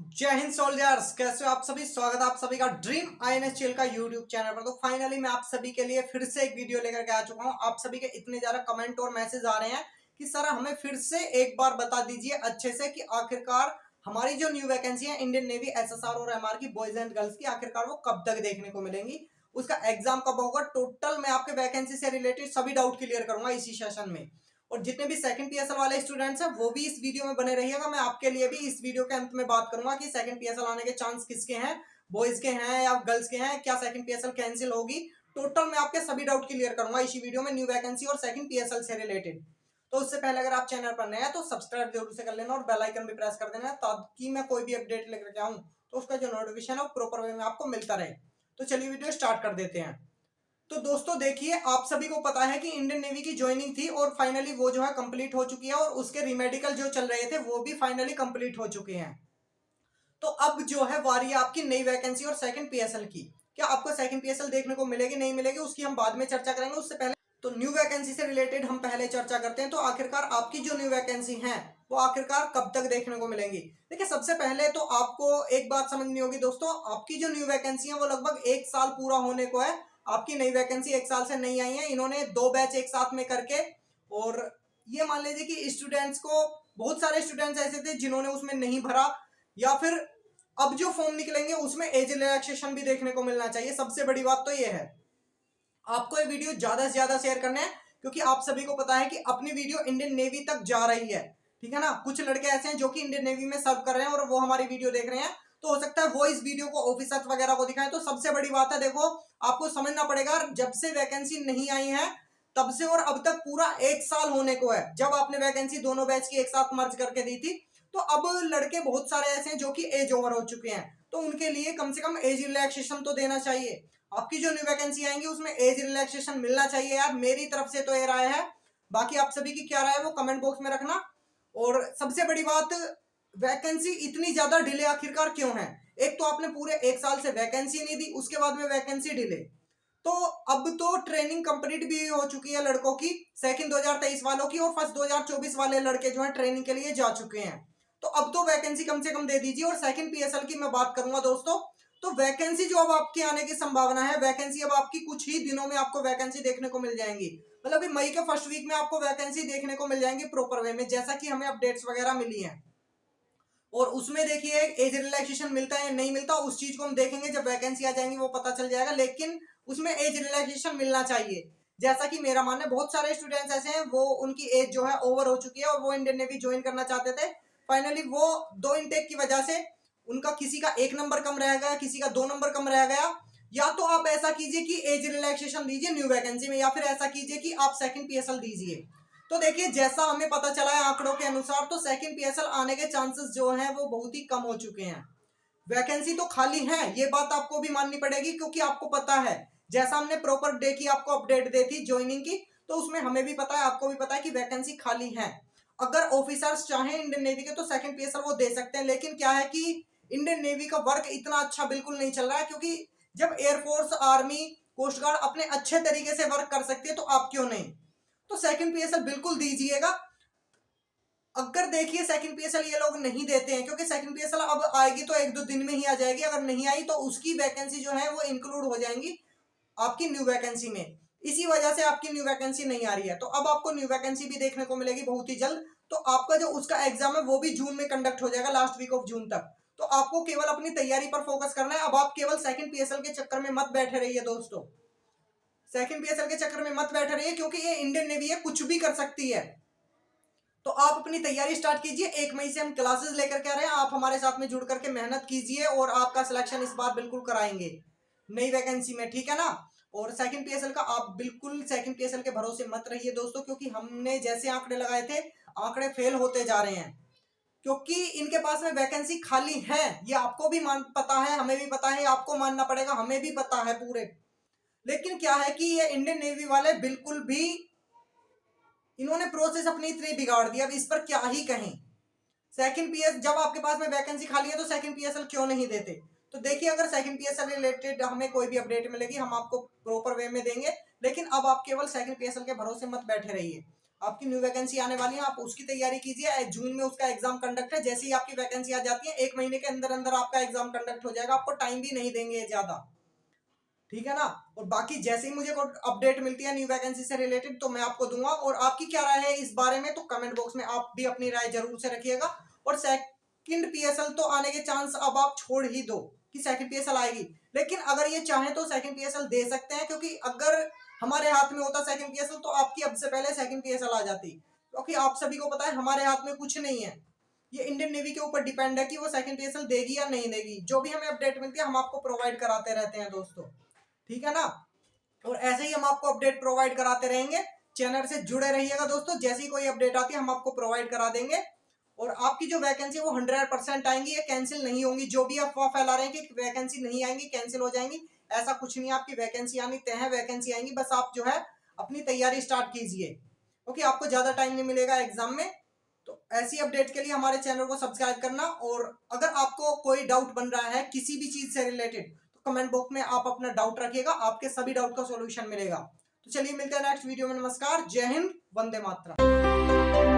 जय हिंद सोल्जर्स, कैसे हो आप सभी। स्वागत है आप सभी का ड्रीम आईएनएससीएल का यूट्यूब चैनल पर। तो फाइनली मैं आप सभी के लिए फिर से एक वीडियो लेकर के आ चुका हूं। आप सभी के इतने ज्यादा कमेंट और मैसेज आ रहे हैं कि सर हमें फिर से एक बार बता दीजिए अच्छे से कि आखिरकार हमारी जो न्यू वैकेंसी है इंडियन नेवी एसएसआर और एमआर की बॉयज एंड गर्ल्स की, आखिरकार वो कब तक देखने को मिलेंगी, उसका एग्जाम कब होगा। टोटल मैं आपके वैकेंसी से रिलेटेड सभी डाउट क्लियर करूंगा इसी सेशन में। और जितने भी सेकंड पीएसएल वाले स्टूडेंट्स हैं वो भी इस वीडियो में बने रहिएगा। मैं आपके लिए भी इस वीडियो के अंत में बात करूंगा कि सेकंड पीएसएल आने के चांस किसके हैं, बॉयज के हैं या गर्ल्स के हैं, क्या सेकंड पीएसएल कैंसिल होगी। टोटल मैं आपके सभी डाउट क्लियर करूंगा इसी वीडियो में न्यू वैकेंसी और सेकंड पीएसएल से रिलेटेड। तो उससे पहले अगर आप चैनल पर नए हैं तो सब्सक्राइब जरूर से कर लेना और बेल आइकन भी प्रेस कर देना ताकि मैं कोई भी अपडेट लेकर के आऊं तो उसका जो नोटिफिकेशन है वो प्रॉपर वे में आपको मिलता रहे। तो चलिए वीडियो स्टार्ट कर देते हैं। तो दोस्तों देखिए, आप सभी को पता है कि इंडियन नेवी की ज्वाइनिंग थी और फाइनली वो जो है कंप्लीट हो चुकी है और उसके रिमेडिकल जो चल रहे थे वो भी फाइनली कंप्लीट हो चुके हैं। तो अब जो है वारी है आपकी नई वैकेंसी और सेकंड पीएसएल की। क्या आपको सेकंड पीएसएल देखने को मिलेगी नहीं मिलेगी उसकी हम बाद में चर्चा करेंगे। उससे पहले तो न्यू वैकेंसी से रिलेटेड हम पहले चर्चा करते हैं। तो आखिरकार आपकी जो न्यू वैकेंसी है वो आखिरकार कब तक देखने को मिलेंगी। देखिए, सबसे पहले तो आपको एक बात समझनी होगी दोस्तों, आपकी जो न्यू वैकेंसी है वो लगभग एक साल पूरा होने को है। आपकी नई वैकेंसी एक साल से नहीं आई है, इन्होंने 2 बैच एक साथ में करके। और ये मान लीजिए कि स्टूडेंट्स को, बहुत सारे स्टूडेंट्स ऐसे थे जिन्होंने उसमें नहीं भरा, या फिर अब जो फॉर्म निकलेंगे उसमें एज रिलैक्सेशन भी देखने को मिलना चाहिए। सबसे बड़ी बात तो ये है, आपको ये वीडियो ज्यादा से ज्यादा शेयर करना है क्योंकि आप सभी को पता है कि अपनी वीडियो इंडियन नेवी तक जा रही है। ठीक है ना, कुछ लड़के ऐसे हैं जो कि इंडियन नेवी में सर्व कर रहे हैं और वो हमारी वीडियो देख रहे हैं, तो हो सकता है वो इस वीडियो को ऑफिसर्स वगैरह को दिखाएं। तो सबसे बड़ी बात है, देखो आपको समझना पड़ेगा, जब से वैकेंसी नहीं आई है तब से और अब तक पूरा एक साल होने को है। जब आपने वैकेंसी दोनों बैच की एक साथ मर्ज करके दी थी, तो अब लड़के बहुत सारे ऐसे हैं जो कि एज ओवर हो चुके हैं, तो उनके लिए कम से कम एज रिलैक्सेशन तो देना चाहिए। आपकी जो न्यू वैकेंसी आएंगी उसमें एज रिलैक्सेशन मिलना चाहिए यार, मेरी तरफ से तो ये राय है। बाकी आप सभी की क्या राय है वो कमेंट बॉक्स में रखना। और सबसे बड़ी बात, वैकेंसी इतनी ज्यादा डिले आखिरकार क्यों है। एक तो आपने पूरे एक साल से वैकेंसी नहीं दी, उसके बाद में वैकेंसी डिले। तो अब तो ट्रेनिंग कंप्लीट भी हो चुकी है लड़कों की, सेकंड 2023 वालों की, और फर्स्ट 2024 वाले लड़के जो है ट्रेनिंग के लिए जा चुके हैं। तो अब तो वैकेंसी कम से कम दे दीजिए। और सेकंड पीएसएल की मैं बात करूंगा दोस्तों, तो वैकेंसी जो अब आपके आने की संभावना है, वैकेंसी अब आपकी कुछ ही दिनों में आपको वैकेंसी देखने को मिल जाएंगी। मतलब मई के फर्स्ट वीक में आपको वैकेंसी देखने को मिल जाएंगी प्रॉपर वे में, जैसा कि हमें अपडेट्स वगैरह मिली हैं। और उसमें देखिए एज रिलैक्सेशन मिलता है या नहीं मिलता उस चीज को हम देखेंगे जब वैकेंसी आ जाएंगी, वो पता चल जाएगा। लेकिन उसमें एज रिलैक्सेशन मिलना चाहिए, जैसा कि मेरा मानना है। बहुत सारे स्टूडेंट्स ऐसे हैं वो, उनकी एज जो है ओवर हो चुकी है और वो इंडियन नेवी ज्वाइन करना चाहते थे। फाइनली वो 2 इनटेक की वजह से उनका किसी का 1 नंबर कम रह गया, किसी का 2 नंबर कम रह गया। या तो आप ऐसा कीजिए कि एज रिलैक्सेशन दीजिए न्यू वैकेंसी में, या फिर ऐसा कीजिए कि आप सेकंड पीएसएल दीजिए। तो देखिए, जैसा हमें पता चला है आंकड़ों के अनुसार, तो सेकंड पीएसएल आने के चांसेस जो हैं वो बहुत ही कम हो चुके हैं। वैकेंसी तो खाली है, ये बात आपको भी माननी पड़ेगी, क्योंकि आपको पता है जैसा हमने प्रॉपर डे की आपको अपडेट दी थी ज्वाइनिंग की, तो उसमें हमें भी पता है आपको भी पता है कि वैकेंसी खाली है। अगर ऑफिसर्स चाहें इंडियन नेवी के तो सेकंड पीएसएल वो दे सकते हैं। लेकिन क्या है कि इंडियन नेवी का वर्क इतना अच्छा बिल्कुल नहीं चल रहा है, क्योंकि जब एयरफोर्स, आर्मी, कोस्ट गार्ड अपने अच्छे तरीके से वर्क कर सकती है तो आप क्यों नहीं। तो सेकंड पीएसएल बिल्कुल दीजिएगा। अगर देखिए सेकंड पीएसएल ये लोग नहीं देते हैं, क्योंकि सेकंड पीएसएल अब आएगी तो 1-2 दिन में ही आ जाएगी, अगर नहीं आई तो उसकी वैकेंसी जो है वो इंक्लूड हो जाएंगी आपकी न्यू वैकेंसी में। इसी वजह से आपकी न्यू वैकेंसी नहीं आ रही है। तो अब आपको न्यू वैकेंसी भी देखने को मिलेगी बहुत ही जल्द। तो आपका जो उसका एग्जाम है वो भी जून में कंडक्ट हो जाएगा, लास्ट वीक ऑफ जून तक। तो आपको केवल अपनी तैयारी पर फोकस करना है। अब आप केवल सेकंड पीएसएल के चक्कर में मत बैठे रहिए दोस्तों, सेकंड पीएसएल के चक्कर में मत बैठे रहिए, क्योंकि ये इंडियन नेवी है, कुछ भी कर सकती है। तो आप अपनी तैयारी स्टार्ट कीजिए। 1 मई से हम क्लासेस लेकर के आ रहे हैं, आप हमारे साथ में जुड़ करके मेहनत कीजिए और आपका सिलेक्शन इस बार बिल्कुल कराएंगे नई वैकेंसी में, ठीक है ना। और सेकंड पीएसएल का आप बिल्कुल सेकंड पीएसएल के भरोसे मत रहिए दोस्तों, क्योंकि हमने जैसे आंकड़े लगाए थे आंकड़े फेल होते जा रहे हैं, क्योंकि इनके पास में वैकेंसी खाली है। ये आपको भी पता है, हमें भी पता है, आपको मानना पड़ेगा, हमें भी पता है पूरे। लेकिन क्या है कि ये इंडियन नेवी वाले बिल्कुल भी, इन्होंने प्रोसेस अपनी इतनी बिगाड़ दी, अब इस पर क्या ही कहें। सेकंड पीएस, जब आपके पास में वैकेंसी खाली है तो सेकंड पीएसएल क्यों नहीं देते। तो देखिए, अगर सेकंड पीएसएल रिलेटेड हमें कोई भी अपडेट मिलेगी हम आपको प्रॉपर वे में देंगे। लेकिन अब आप केवल सेकंड पीएसएल के भरोसे मत बैठे रहिए, आपकी न्यू वैकेंसी आने वाली है, आप उसकी तैयारी कीजिए। जून में उसका एग्जाम कंडक्ट है। जैसे ही आपकी वैकेंसी आ जाती है 1 महीने के अंदर अंदर आपका एग्जाम कंडक्ट हो जाएगा, आपको टाइम भी नहीं देंगे ज्यादा, ठीक है ना। और बाकी जैसे ही मुझे कोई अपडेट मिलती है न्यू वैकेंसी से रिलेटेड तो मैं आपको दूंगा। और आपकी क्या राय है इस बारे में तो कमेंट बॉक्स में आप भी अपनी राय जरूर से रखिएगा। और सेकंड पीएसएल तो आने के चांस अब आप छोड़ ही दो कि सेकंड पीएसएल आएगी, लेकिन अगर ये चाहे तो सेकंड पीएसएल दे सकते हैं, क्योंकि अगर हमारे हाथ में होता सेकंड पीएसएल तो आपकी अब से पहले सेकंड पीएसएल आ जाती, क्योंकि आप सभी को पता है हमारे हाथ में कुछ नहीं है। ये इंडियन नेवी के ऊपर डिपेंड है कि वो सेकंड पीएसएल देगी या नहीं देगी। जो भी हमें अपडेट मिलती है हम आपको प्रोवाइड कराते रहते हैं दोस्तों, ठीक है ना। और ऐसे ही हम आपको अपडेट प्रोवाइड कराते रहेंगे। चैनल से जुड़े रहिएगा दोस्तों, जैसी कोई अपडेट आती है हम आपको प्रोवाइड करा देंगे। और आपकी जो वैकेंसी है वो 100% आएंगी, ये कैंसिल नहीं होंगी। जो भी अफवाह फैला रहे हैं कि वैकेंसी नहीं आएंगी, कैंसिल हो जाएंगी, ऐसा कुछ नहीं है। आपकी वैकेंसी आनी तय है, वैकेंसी आएंगी, बस आप जो है अपनी तैयारी स्टार्ट कीजिए, क्योंकि आपको ज्यादा टाइम नहीं मिलेगा एग्जाम में। तो ऐसी अपडेट के लिए हमारे चैनल को सब्सक्राइब करना। और अगर आपको कोई डाउट बन रहा है किसी भी चीज से रिलेटेड तो कमेंट बॉक्स में आप अपना डाउट रखिएगा, आपके सभी डाउट का सॉल्यूशन मिलेगा। तो चलिए मिलते हैं नेक्स्ट वीडियो में। नमस्कार, जय हिंद, वंदे मातरम।